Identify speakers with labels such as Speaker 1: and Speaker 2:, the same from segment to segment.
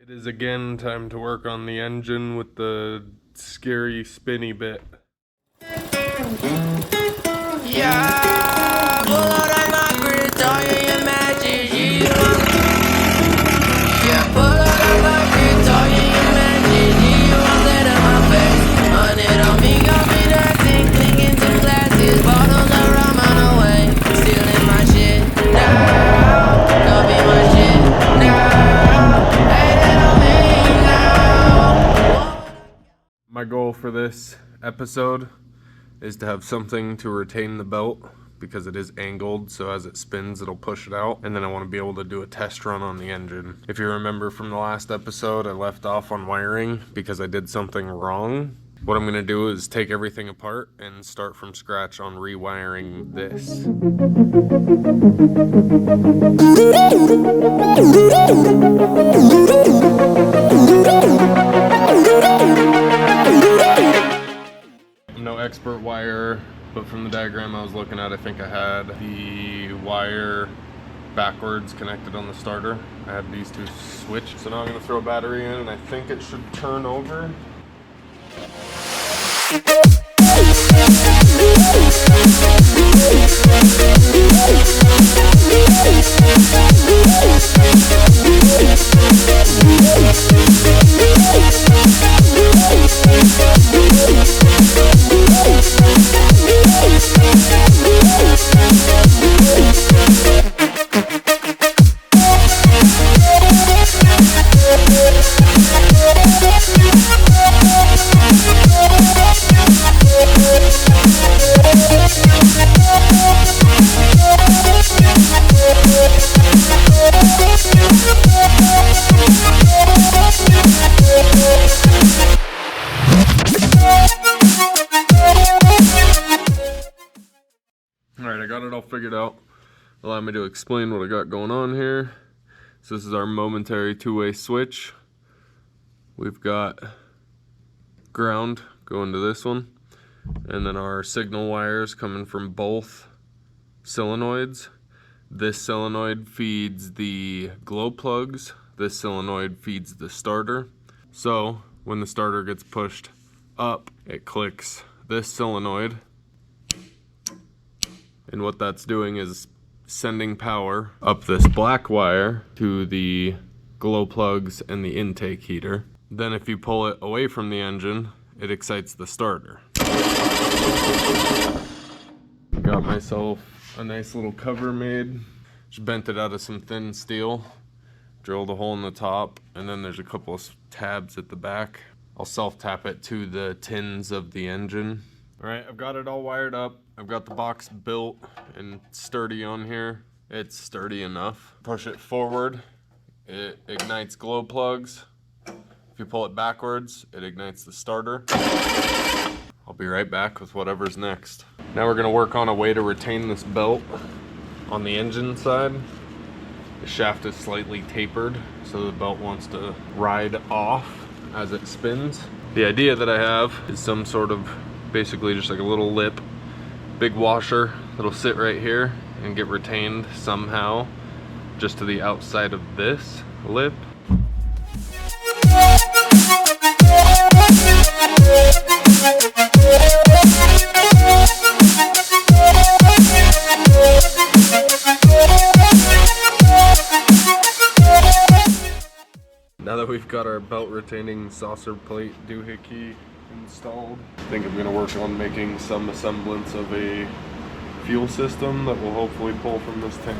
Speaker 1: It is again time to work on the engine with the scary spinny bit.
Speaker 2: Yeah, pull out on my grid, all your magic, yeah, pull out on my grid, all your magic, you won't let in my face. On it on me, got me dancing, clinking to glasses, bottles of rum on the way, stealing my shit now, copy my shit now, hating on me now.
Speaker 1: My goal for this episode is to have something to retain the belt because it is angled, so as it spins it'll push it out, and then I want to be able to do a test run on the engine. If you remember from the last episode, I left off on wiring because I did something wrong. What I'm going to do is take everything apart and start from scratch on rewiring this. I'm no expert wire, but from the diagram I was looking at, I think I had the wire backwards connected on the starter. I had these two switched. So now I'm going to throw a battery in, and I think it should turn over. Alright, I got it all figured out. Allow me to explain what I got going on here. So this is our momentary two-way switch. We've got ground going to this one, and then our signal wires coming from both solenoids. This solenoid feeds the glow plugs. This solenoid feeds the starter. So when the starter gets pushed up, it clicks this solenoid. And what that's doing is sending power up this black wire to the glow plugs and the intake heater. Then if you pull it away from the engine, it excites the starter. Got myself a nice little cover made. Just bent it out of some thin steel. Drilled a hole in the top, and then there's a couple of tabs at the back. I'll self-tap it to the tins of the engine. Alright, I've got it all wired up. I've got the box built and sturdy on here. It's sturdy enough. Push it forward, it ignites glow plugs. If you pull it backwards, it ignites the starter. I'll be right back with whatever's next. Now we're gonna work on a way to retain this belt on the engine side. The shaft is slightly tapered, so the belt wants to ride off as it spins. The idea that I have is some sort of, basically just like a little lip, big washer that'll sit right here and get retained somehow just to the outside of this lip. Now that we've got our belt retaining saucer plate doohickey installed, I think I'm going to work on making some semblance of a fuel system that will hopefully pull from this tank.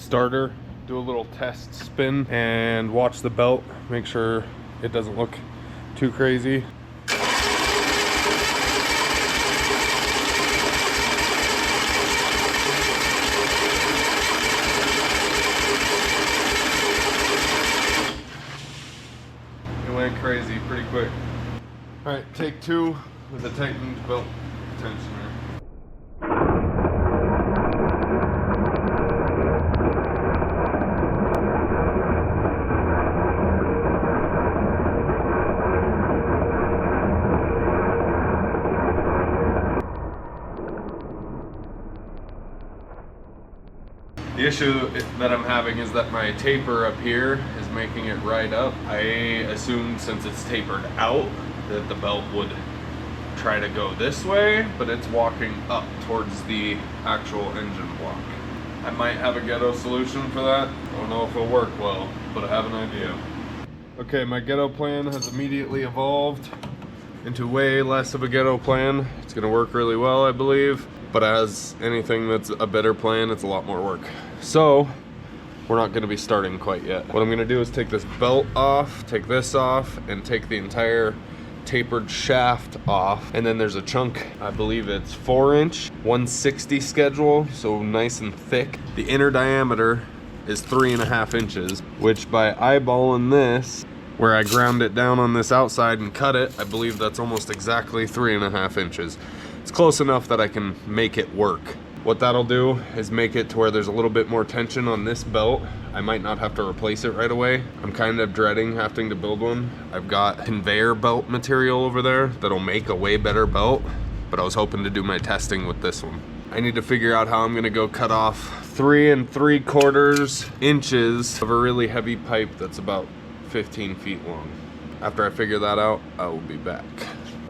Speaker 1: starter, do a little test spin, and watch the belt, make sure it doesn't look too crazy. It went crazy pretty quick. All right, take 2 with a tightened belt tensioner. The issue that I'm having is that my taper up here is making it ride up. I assumed since it's tapered out that the belt would try to go this way, but it's walking up towards the actual engine block. I might have a ghetto solution for that. I don't know if it'll work well, but I have an idea. Okay, my ghetto plan has immediately evolved into way less of a ghetto plan. It's gonna work really well, I believe. But as anything that's a better plan, it's a lot more work. So, we're not gonna be starting quite yet. What I'm gonna do is take this belt off, take this off, and take the entire tapered shaft off. And then there's a chunk, I believe it's 4-inch, 160 schedule, so nice and thick. The inner diameter is 3.5 inches, which by eyeballing this, where I ground it down on this outside and cut it, I believe that's almost exactly 3.5 inches. It's close enough that I can make it work. What that'll do is make it to where there's a little bit more tension on this belt. I might not have to replace it right away. I'm kind of dreading having to build one. I've got conveyor belt material over there that'll make a way better belt, but I was hoping to do my testing with this one. I need to figure out how I'm gonna go cut off 3 3/4 inches of a really heavy pipe that's about 15 feet long. After I figure that out, I will be back.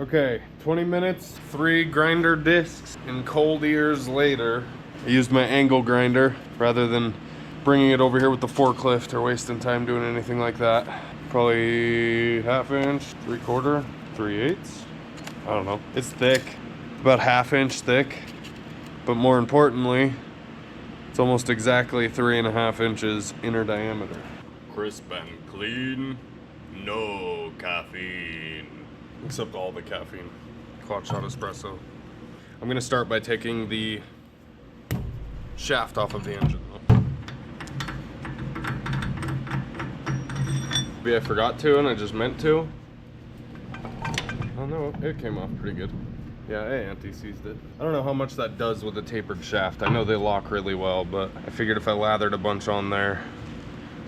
Speaker 1: Okay, 20 minutes, 3 grinder discs, and cold ears later. I used my angle grinder rather than bringing it over here with the forklift or wasting time doing anything like that. Probably 1/2 inch, 3/4, 3/8. I don't know. It's thick, about 1/2 inch thick, but more importantly, it's almost exactly 3.5 inches inner diameter. Crisp and clean, no caffeine. Except all the caffeine. Quad shot espresso. I'm gonna start by taking the shaft off of the engine though. Maybe I forgot to and I just meant to. Oh no, it came off pretty good. Yeah, hey, anti-seized it. I don't know how much that does with a tapered shaft. I know they lock really well, but I figured if I lathered a bunch on there,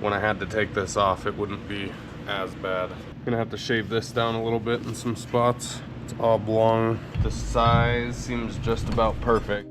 Speaker 1: when I had to take this off, it wouldn't be as bad. Gonna have to shave this down a little bit in some spots. It's oblong. The size seems just about perfect.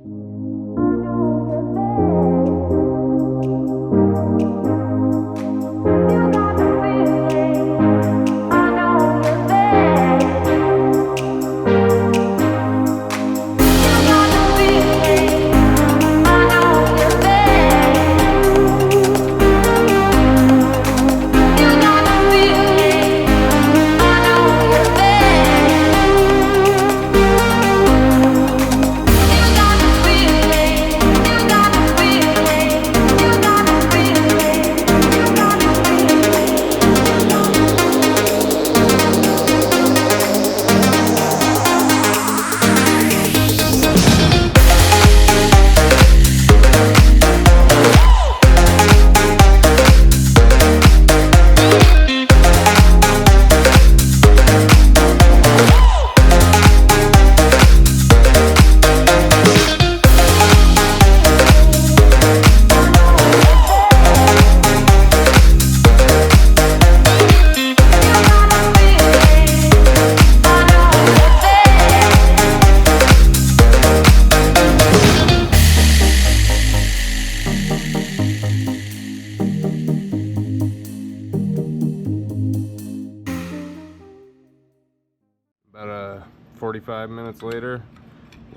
Speaker 1: About 45 minutes later,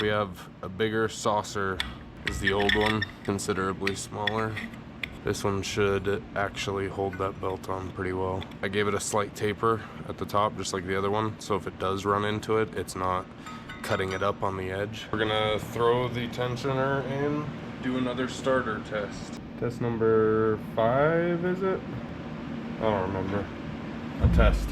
Speaker 1: we have a bigger saucer. This is the old one, considerably smaller. This one should actually hold that belt on pretty well. I gave it a slight taper at the top, just like the other one, so if it does run into it, it's not cutting it up on the edge. We're gonna throw the tensioner in, do another starter test. Test number 5, is it? I don't remember. A test.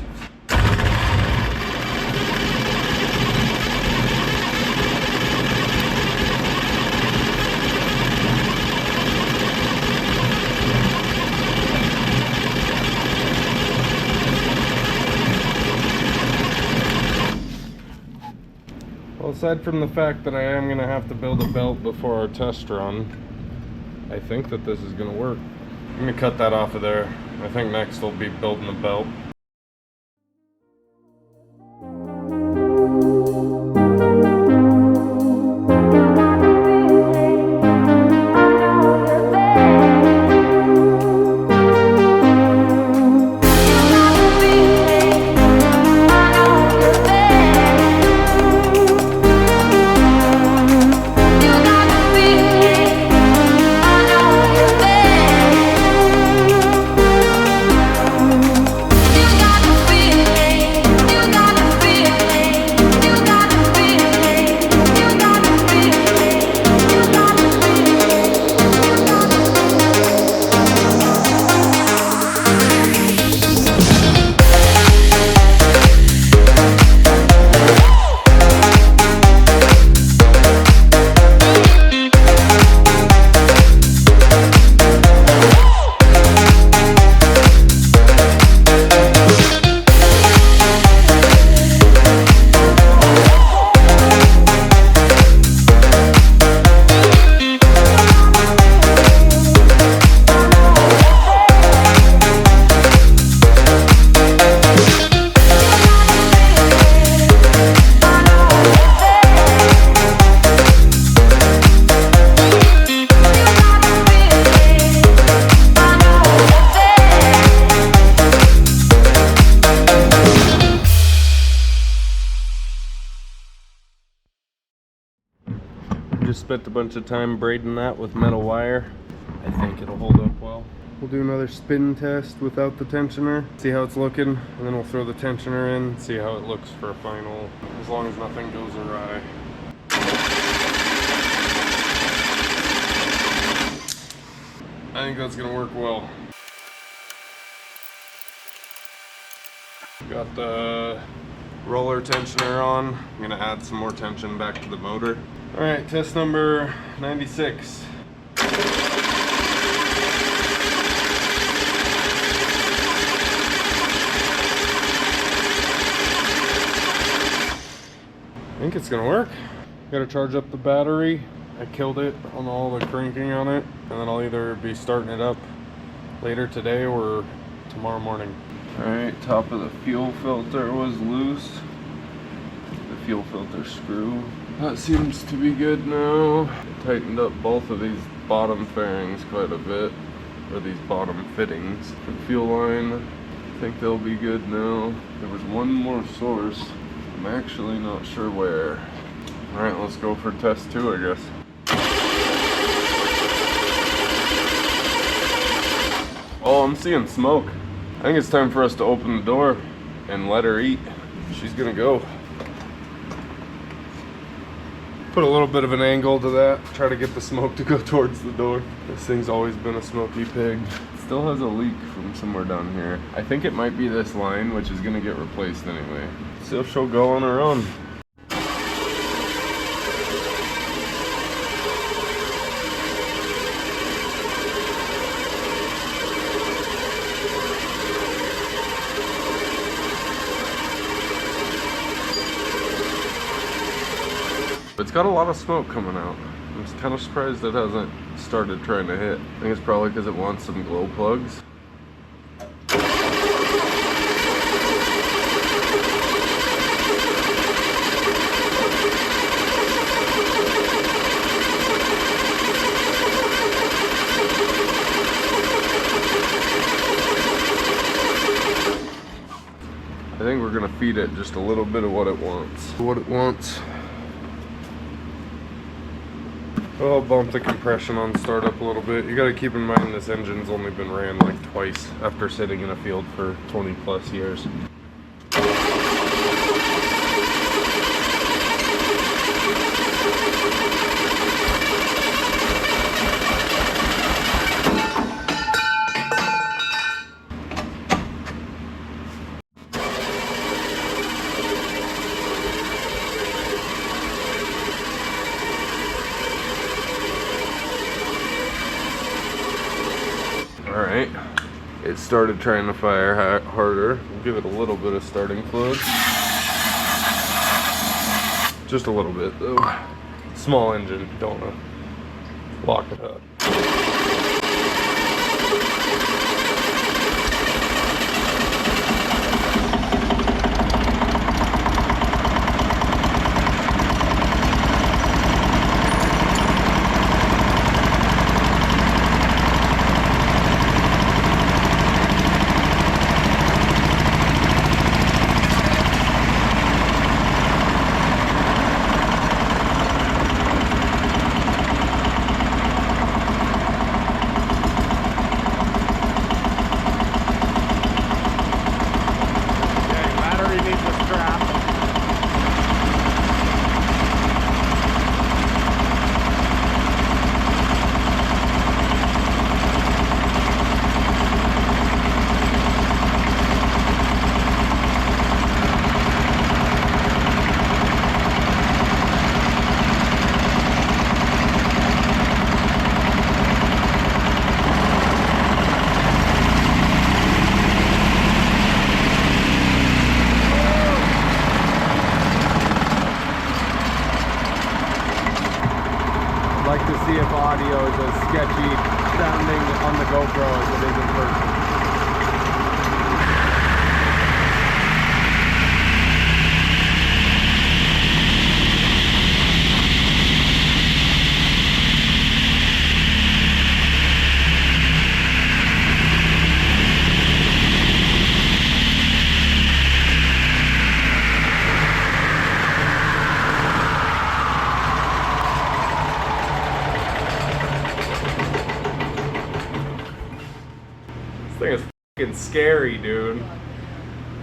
Speaker 1: Well, aside from the fact that I am going to have to build a belt before our test run, I think that this is going to work. I'm going to cut that off of there. I think next we'll be building the belt. Just spent a bunch of time braiding that with metal wire. I think it'll hold up well. We'll do another spin test without the tensioner, see how it's looking, and then we'll throw the tensioner in, see how it looks for a final, as long as nothing goes awry. I think that's gonna work well. Got the roller tensioner on. I'm gonna add some more tension back to the motor. All right, test number 96. I think it's gonna work. Gotta charge up the battery. I killed it on all the cranking on it, and then I'll either be starting it up later today or tomorrow morning. All right, top of the fuel filter was loose. The fuel filter screw. That seems to be good now. I tightened up both of these bottom fairings quite a bit, or these bottom fittings. The fuel line, I think they'll be good now. There was one more source. I'm actually not sure where. All right, let's go for test 2, I guess. Oh, I'm seeing smoke. I think it's time for us to open the door and let her eat. She's gonna go. Put a little bit of an angle to that. Try to get the smoke to go towards the door. This thing's always been a smoky pig. It still has a leak from somewhere down here. I think it might be this line, which is gonna get replaced anyway. So she'll go on her own. It's got a lot of smoke coming out. I'm just kind of surprised it hasn't started trying to hit. I think it's probably because it wants some glow plugs. I think we're gonna feed it just a little bit of what it wants. I'll bump the compression on startup a little bit. You gotta keep in mind this engine's only been ran like twice after sitting in a field for 20 plus years. it started trying to fire harder. We'll give it a little bit of starting fluid. Just a little bit though. Small engine, don't want to lock it up.
Speaker 3: Like to see if audio is as sketchy sounding on the GoPro as it is in person.
Speaker 1: This thing is fucking scary, dude.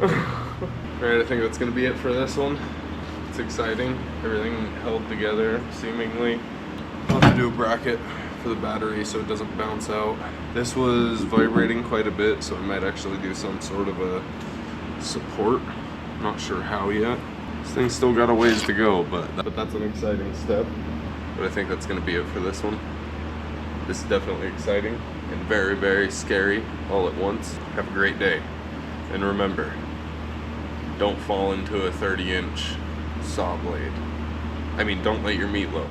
Speaker 1: Alright, I think that's gonna be it for this one. It's exciting. Everything held together, seemingly. I'll have to do a bracket for the battery so it doesn't bounce out. This was vibrating quite a bit, so I might actually do some sort of a support. Not sure how yet. This thing's still got a ways to go, but that's an exciting step. But I think that's gonna be it for this one. This is definitely exciting and very, very scary all at once. Have a great day. And remember, don't fall into a 30-inch saw blade. I mean, don't let your meatloaf